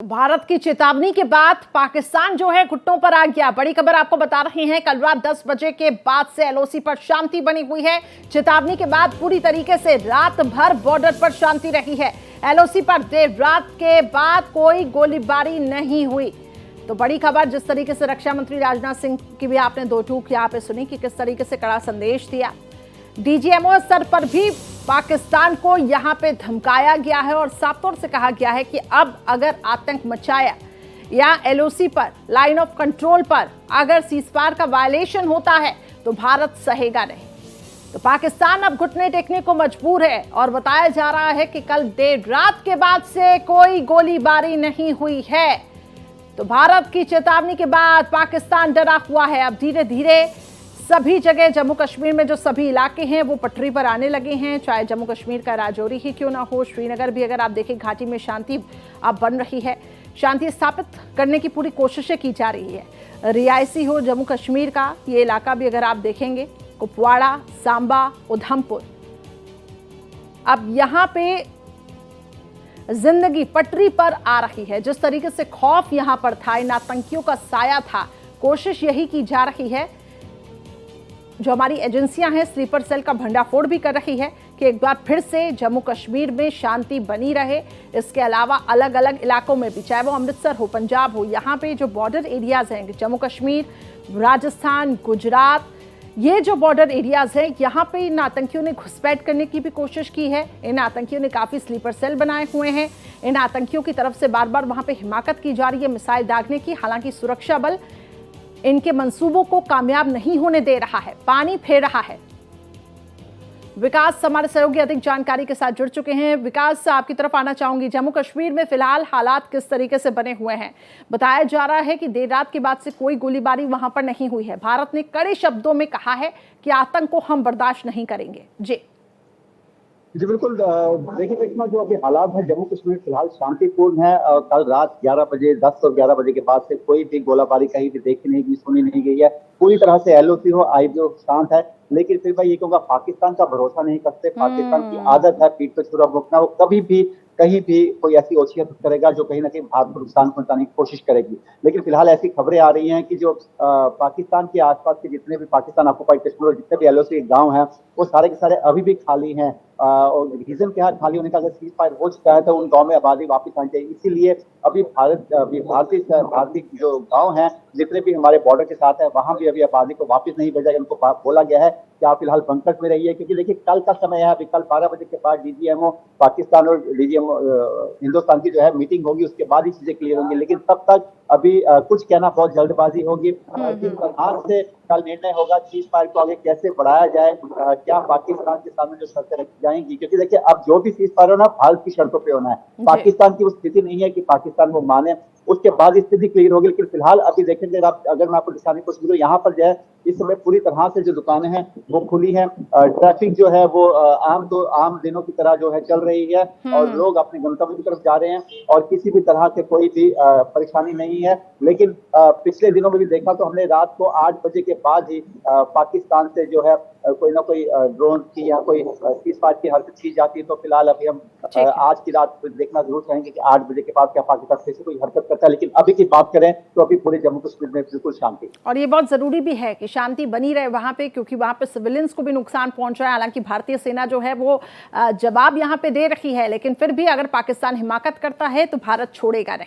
भारत की चेतावनी के बाद पाकिस्तान जो है घुटनों पर आ गया। बड़ी खबर आपको बता रहे हैं, कल रात 10 बजे के बाद से एलओसी पर शांति बनी हुई है। चेतावनी के बाद पूरी तरीके से रात भर बॉर्डर पर शांति रही है। एलओसी पर देर रात के बाद कोई गोलीबारी नहीं हुई। तो बड़ी खबर, जिस तरीके से रक्षा मंत्री राजनाथ सिंह की भी आपने दो टूक यहाँ पे सुनी कि किस तरीके से कड़ा संदेश दिया। डीजीएमओ स्तर पर भी पाकिस्तान को यहां पे धमकाया गया है और साफ तौर से कहा गया है कि अब अगर आतंक मचाया या एलओसी पर, लाइन ऑफ कंट्रोल पर अगर सीजफायर का वायलेशन होता है तो भारत सहेगा नहीं। तो पाकिस्तान अब घुटने टेकने को मजबूर है और बताया जा रहा है कि कल देर रात के बाद से कोई गोलीबारी नहीं हुई है। तो भारत की चेतावनी के बाद पाकिस्तान डरा हुआ है। अब धीरे धीरे सभी जगह जम्मू कश्मीर में जो सभी इलाके हैं वो पटरी पर आने लगे हैं, चाहे जम्मू कश्मीर का राजौरी ही क्यों ना हो। श्रीनगर भी अगर आप देखें, घाटी में शांति अब बन रही है। शांति स्थापित करने की पूरी कोशिशें की जा रही है। रियासी हो जम्मू कश्मीर का ये इलाका भी अगर आप देखेंगे, कुपवाड़ा, सांबा, उधमपुर, अब यहाँ पे जिंदगी पटरी पर आ रही है। जिस तरीके से खौफ यहाँ पर था, इन आतंकियों का साया था, कोशिश यही की जा रही है, जो हमारी एजेंसियां हैं स्लीपर सेल का भंडाफोड़ भी कर रही है कि एक बार फिर से जम्मू कश्मीर में शांति बनी रहे। इसके अलावा अलग अलग इलाकों में भी, चाहे वो अमृतसर हो, पंजाब हो, यहाँ पे जो बॉर्डर एरियाज हैं, जम्मू कश्मीर, राजस्थान, गुजरात, ये जो बॉर्डर एरियाज हैं, यहाँ पे इन आतंकियों ने घुसपैठ करने की भी कोशिश की है। इन आतंकियों ने काफ़ी स्लीपर सेल बनाए हुए हैं। इन आतंकियों की तरफ से बार बार वहाँ पे हिमाकत की जा रही है मिसाइल दागने की। हालांकि सुरक्षा बल इनके मंसूबों को कामयाब नहीं होने दे रहा है, पानी फेर रहा है। विकास हमारे सहयोगी अधिक जानकारी के साथ जुड़ चुके हैं। विकास, आपकी तरफ आना चाहूंगी। जम्मू कश्मीर में फिलहाल हालात किस तरीके से बने हुए हैं? बताया जा रहा है कि देर रात के बाद से कोई गोलीबारी वहां पर नहीं हुई है। भारत ने कड़े शब्दों में कहा है कि आतंक को हम बर्दाश्त नहीं करेंगे। जी बिल्कुल। देखिए कृष्णा, जो अभी हालात है जम्मू कश्मीर फिलहाल शांतिपूर्ण है। कल रात 11 बजे 10 और 11 बजे के बाद से कोई भी गोलाबारी कहीं भी देखी नहीं गई, सुनी नहीं गई है। पूरी तरह से एलओसी हो, आईबीओ शांत है। लेकिन फिर मैं ये कहूँगा, पाकिस्तान का भरोसा नहीं करते। पाकिस्तान की आदत है पीठ पे छुरा भोंकना। वो कभी भी कहीं भी कोई ऐसी ओछियत करेगा जो कहीं ना कहीं भारत को नुकसान पहुंचाने की कोशिश करेगी। लेकिन फिलहाल ऐसी खबरें आ रही हैं कि जो पाकिस्तान के आसपास के जितने भी पाकिस्तान ऑक्युपाइड कश्मीर और जितने भी एलओसी गांव हैं, वो सारे के सारे अभी भी खाली हैं। और रीजन क्या है खाली होने का? अगर सीज फायर हो चुका है तो उन गांव में आबादी वापस आनी चाहिए। इसीलिए अभी भारतीय जो गांव हैं, जितने भी हमारे बॉर्डर के साथ है, वहां भी अभी आबादी को वापस नहीं भेजा गया। उनको बोला गया है कि आप फिलहाल बंकर में रहिए, क्योंकि देखिए कल का समय है। अभी कल 12 बजे के बाद डीजीएमओ पाकिस्तान और डीजीएमओ हिंदुस्तान की जो है मीटिंग होगी, उसके बाद ही चीजें क्लियर होंगी। लेकिन तब तक अभी कुछ कहना बहुत जल्दबाजी होगी। आज से कल निर्णय होगा सीज फायर को आगे कैसे बढ़ाया जाए, क्या पाकिस्तान के सामने जो शर्तें रखी जाएंगी। क्योंकि देखिए अब जो भी सीज फायर होना भारत की शर्तों पे होना है। पाकिस्तान की वो स्थिति नहीं है कि पाकिस्तान वो माने, उसके बाद स्थिति क्लियर होगी। लेकिन फिलहाल अभी देखेंगे, अगर मैं आपको दिखाने की कोशिश करूँ, यहाँ पर जो है इस समय पूरी तरह से जो दुकानें हैं वो खुली हैं। ट्रैफिक जो है वो आम दिनों की तरह जो है चल रही है और लोग अपने गंतव्य की तरफ जा रहे हैं और किसी भी तरह से कोई भी परेशानी नहीं है। लेकिन पिछले दिनों में भी देखा तो हमने रात को 8 बजे के बाद ही पाकिस्तान से जो है कोई ना कोई ड्रोन की या कोई सीजफायर की हरकत की जाती है। तो फिलहाल अभी हम आज की रात देखना जरूर चाहेंगे कि 8 बजे के बाद क्या पाकिस्तान फिर से कोई हरकत करता है। लेकिन अभी की बात करें तो अभी पूरे जम्मू कश्मीर में बिल्कुल शांति, और ये बहुत जरूरी भी है कि शांति बनी रहे वहां पे, क्योंकि वहां पे सिविलियंस को भी नुकसान पहुंच रहा है। हालांकि भारतीय सेना जो है वो जवाब यहां पे दे रही है, लेकिन फिर भी अगर पाकिस्तान हिमाकत करता है तो भारत छोड़ेगा नहीं।